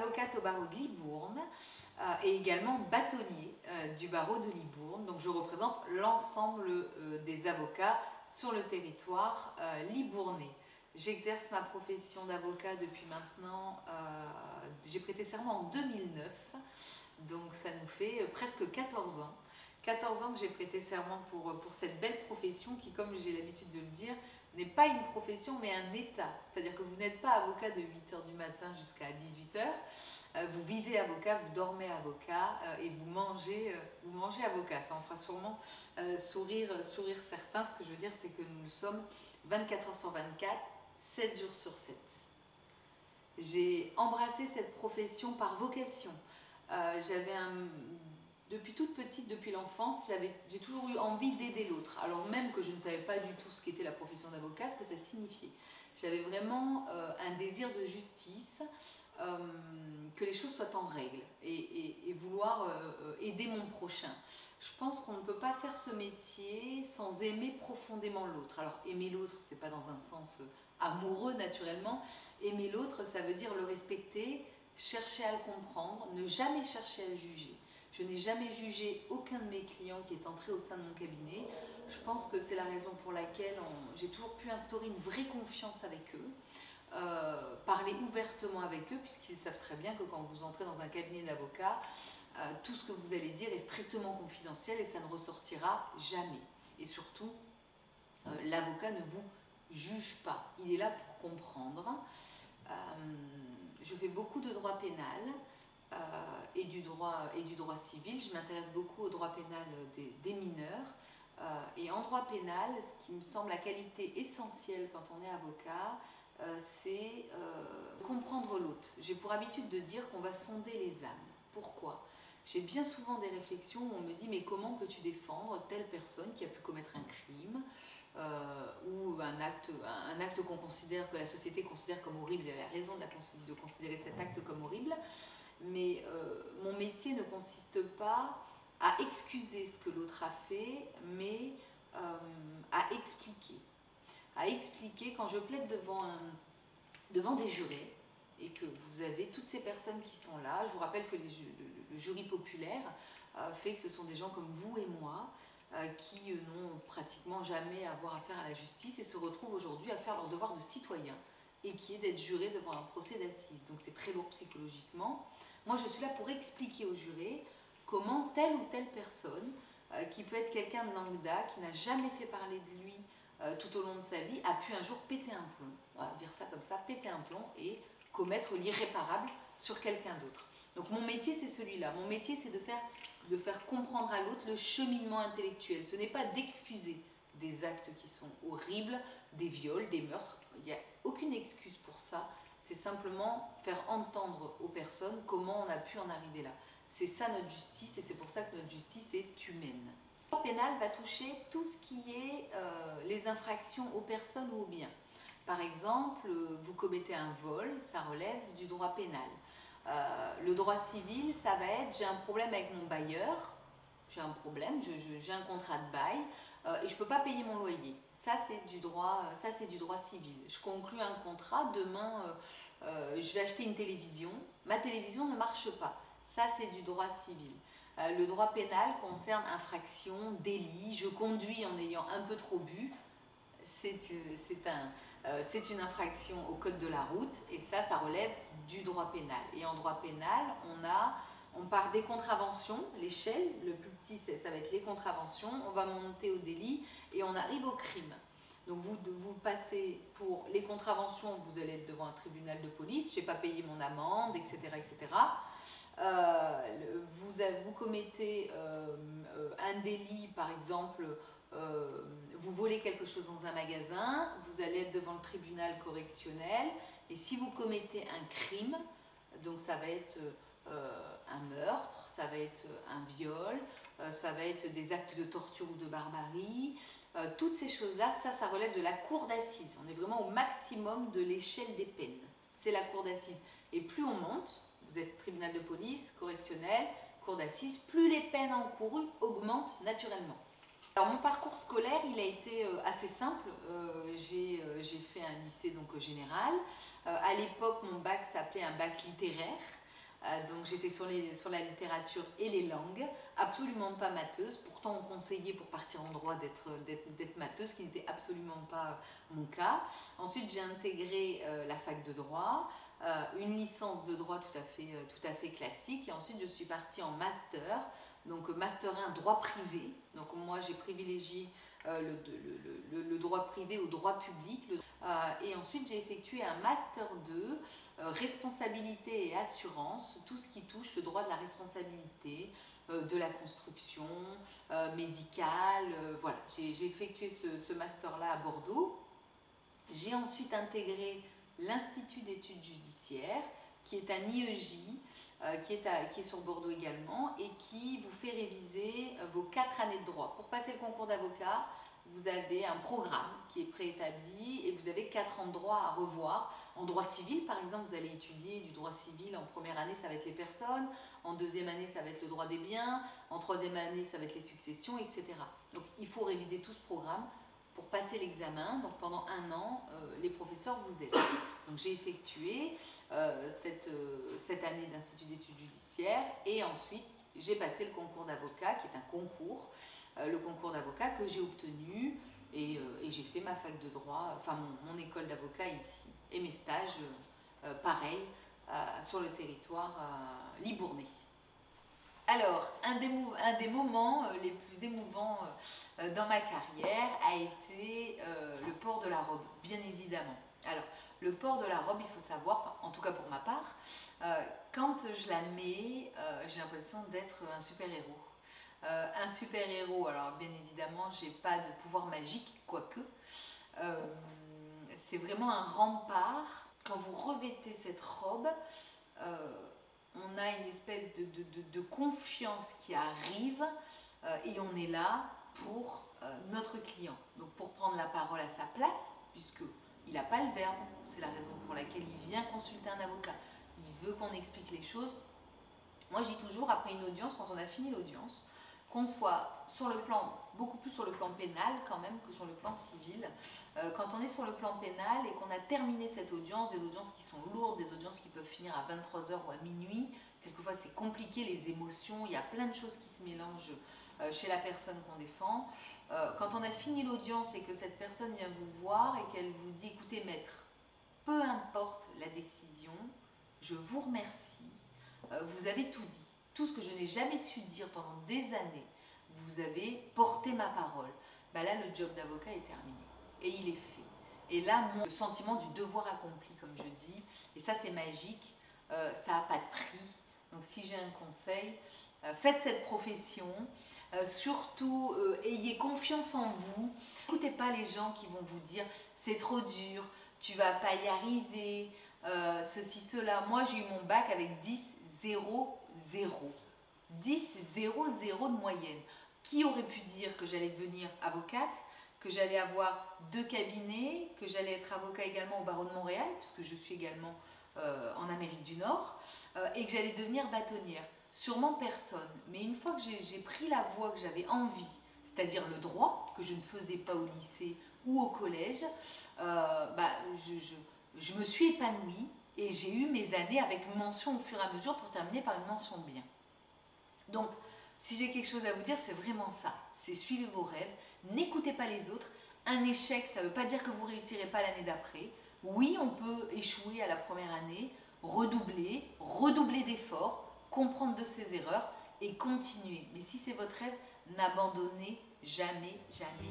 avocate au barreau de Libourne et également bâtonnier du barreau de Libourne. Donc je représente l'ensemble des avocats sur le territoire libournais. J'exerce ma profession d'avocat depuis maintenant, j'ai prêté serment en 2009, donc ça nous fait presque 14 ans. 14 ans que j'ai prêté serment pour cette belle profession qui, comme j'ai l'habitude de le dire, n'est pas une profession mais un état. C'est-à-dire que vous n'êtes pas avocat de 8 h du matin jusqu'à 18 h, vous vivez avocat, vous dormez avocat et vous mangez avocat. Ça en fera sûrement sourire certains. Ce que je veux dire, c'est que nous sommes 24 h sur 24, 7 jours sur 7. J'ai embrassé cette profession par vocation. Depuis toute petite, depuis l'enfance, j'ai toujours eu envie d'aider l'autre. Alors même que je ne savais pas du tout ce qu'était la profession d'avocat, ce que ça signifiait. J'avais vraiment un désir de justice, que les choses soient en règle et vouloir aider mon prochain. Je pense qu'on ne peut pas faire ce métier sans aimer profondément l'autre. Alors aimer l'autre, c'est pas dans un sens amoureux naturellement. Aimer l'autre, ça veut dire le respecter, chercher à le comprendre, ne jamais chercher à le juger. Je n'ai jamais jugé aucun de mes clients qui est entré au sein de mon cabinet. Je pense que c'est la raison pour laquelle j'ai toujours pu instaurer une vraie confiance avec eux, parler ouvertement avec eux, puisqu'ils savent très bien que quand vous entrez dans un cabinet d'avocats, tout ce que vous allez dire est strictement confidentiel et ça ne ressortira jamais. Et surtout, l'avocat ne vous juge pas, il est là pour comprendre. Je fais beaucoup de droit pénal et du droit civil. Je m'intéresse beaucoup au droit pénal des mineurs. Et en droit pénal, ce qui me semble la qualité essentielle quand on est avocat, c'est comprendre l'autre. J'ai pour habitude de dire qu'on va sonder les âmes. Pourquoi ? J'ai bien souvent des réflexions où on me dit mais comment peux-tu défendre telle personne qui a pu commettre un crime ou un acte qu'on considère, que la société considère comme horrible, elle a raison de considérer cet acte comme horrible, mais mon métier ne consiste pas à excuser ce que l'autre a fait, mais à expliquer. À expliquer quand je plaide devant des jurés, et que vous avez toutes ces personnes qui sont là. Je vous rappelle que le jury populaire fait que ce sont des gens comme vous et moi qui n'ont pratiquement jamais à avoir affaire à la justice et se retrouvent aujourd'hui à faire leur devoir de citoyen et qui est d'être juré devant un procès d'assises. Donc c'est très lourd psychologiquement. Moi je suis là pour expliquer aux jurés comment telle ou telle personne, qui peut être quelqu'un de lambda, qui n'a jamais fait parler de lui tout au long de sa vie, a pu un jour péter un plomb. On va dire ça comme ça, péter un plomb et commettre l'irréparable sur quelqu'un d'autre. Donc mon métier c'est celui-là, mon métier c'est de faire comprendre à l'autre le cheminement intellectuel. Ce n'est pas d'excuser des actes qui sont horribles, des viols, des meurtres, il n'y a aucune excuse pour ça, c'est simplement faire entendre aux personnes comment on a pu en arriver là. C'est ça notre justice et c'est pour ça que notre justice est humaine. Le droit pénal va toucher tout ce qui est les infractions aux personnes ou aux biens. Par exemple, vous commettez un vol, ça relève du droit pénal. Le droit civil, ça va être j'ai un problème avec mon bailleur, j'ai un problème, j'ai un contrat de bail et je ne peux pas payer mon loyer. Ça, c'est du droit civil. Je conclus un contrat, demain je vais acheter une télévision, ma télévision ne marche pas. Ça, c'est du droit civil. Le droit pénal concerne infraction, délit, je conduis en ayant un peu trop bu. C'est une infraction au code de la route et ça relève du droit pénal. Et en droit pénal, on part des contraventions, l'échelle, le plus petit ça va être les contraventions, on va monter au délit et on arrive au crime. Donc vous passez pour les contraventions, vous allez être devant un tribunal de police, je n'ai pas payé mon amende, etc. etc. Vous commettez un délit, par exemple, vous volez quelque chose dans un magasin, vous allez être devant le tribunal correctionnel et si vous commettez un crime, donc ça va être un meurtre, ça va être un viol, ça va être des actes de torture ou de barbarie, toutes ces choses-là, ça relève de la cour d'assises. On est vraiment au maximum de l'échelle des peines. C'est la cour d'assises. Et plus on monte, vous êtes tribunal de police, correctionnel, cour d'assises, plus les peines encourues augmentent naturellement. Alors mon parcours scolaire, il a été assez simple. J'ai fait un lycée donc général. À l'époque, mon bac s'appelait un bac littéraire. Donc j'étais sur la littérature et les langues, absolument pas matheuse. Pourtant on conseillait pour partir en droit d'être matheuse, ce qui n'était absolument pas mon cas. Ensuite j'ai intégré la fac de droit, une licence de droit tout à fait classique. Et ensuite je suis partie en master, donc master 1 droit privé. Donc moi j'ai privilégié le droit privé au droit public. Et ensuite j'ai effectué un master 2 responsabilité et assurance, tout ce qui touche le droit de la responsabilité, de la construction, médicale, voilà. J'ai effectué ce master-là à Bordeaux. J'ai ensuite intégré l'Institut d'études judiciaires, qui est un IEJ, qui est sur Bordeaux également, et qui vous fait réviser vos 4 années de droit. Pour passer le concours d'avocat, vous avez un programme qui est préétabli et vous avez 4 ans de droit à revoir. En droit civil, par exemple, vous allez étudier du droit civil. En première année, ça va être les personnes. En deuxième année, ça va être le droit des biens. En troisième année, ça va être les successions, etc. Donc, il faut réviser tout ce programme pour passer l'examen. Donc, pendant 1 an, les professeurs vous aident. Donc, j'ai effectué cette année d'Institut d'études judiciaires et ensuite, j'ai passé le concours d'avocat, qui est un concours. Le concours d'avocat que j'ai obtenu et j'ai fait ma fac de droit, enfin mon école d'avocat ici et mes stages pareil sur le territoire libournais. Alors un des moments les plus émouvants dans ma carrière a été le port de la robe, bien évidemment. Alors le port de la robe, il faut savoir, enfin, en tout cas pour ma part, quand je la mets, j'ai l'impression d'être un super-héros. Un super-héros, alors bien évidemment, j'ai pas de pouvoir magique, quoique. C'est vraiment un rempart. Quand vous revêtez cette robe, on a une espèce de confiance qui arrive et on est là pour notre client. Donc pour prendre la parole à sa place, puisqu'il n'a pas le verbe, c'est la raison pour laquelle il vient consulter un avocat. Il veut qu'on explique les choses. Moi, je dis toujours, après une audience, quand on a fini l'audience, qu'on soit sur le plan, beaucoup plus sur le plan pénal quand même que sur le plan civil. Quand on est sur le plan pénal et qu'on a terminé cette audience, des audiences qui sont lourdes, des audiences qui peuvent finir à 23 h ou à minuit, quelquefois c'est compliqué, les émotions, il y a plein de choses qui se mélangent chez la personne qu'on défend. Quand on a fini l'audience et que cette personne vient vous voir et qu'elle vous dit « Écoutez maître, peu importe la décision, je vous remercie, vous avez tout dit. Tout ce que je n'ai jamais su dire pendant des années, vous avez porté ma parole. » Ben là, le job d'avocat est terminé. Et il est fait. Et là, le sentiment du devoir accompli, comme je dis, et ça c'est magique, ça n'a pas de prix. Donc si j'ai un conseil, faites cette profession, surtout ayez confiance en vous. N'écoutez pas les gens qui vont vous dire « c'est trop dur, tu vas pas y arriver, ceci, cela ». Moi j'ai eu mon bac avec 10,0. 10,00 de moyenne. Qui aurait pu dire que j'allais devenir avocate, que j'allais avoir 2 cabinets, que j'allais être avocat également au barreau de Montréal, puisque je suis également en Amérique du Nord, et que j'allais devenir bâtonnière. Sûrement personne. Mais une fois que j'ai pris la voie que j'avais envie, c'est-à-dire le droit, que je ne faisais pas au lycée ou au collège, je me suis épanouie. Et j'ai eu mes années avec mention au fur et à mesure pour terminer par une mention bien. Donc, si j'ai quelque chose à vous dire, c'est vraiment ça. C'est suivez vos rêves, n'écoutez pas les autres. Un échec, ça ne veut pas dire que vous ne réussirez pas l'année d'après. Oui, on peut échouer à la première année, redoubler d'efforts, comprendre de ses erreurs et continuer. Mais si c'est votre rêve, n'abandonnez jamais, jamais.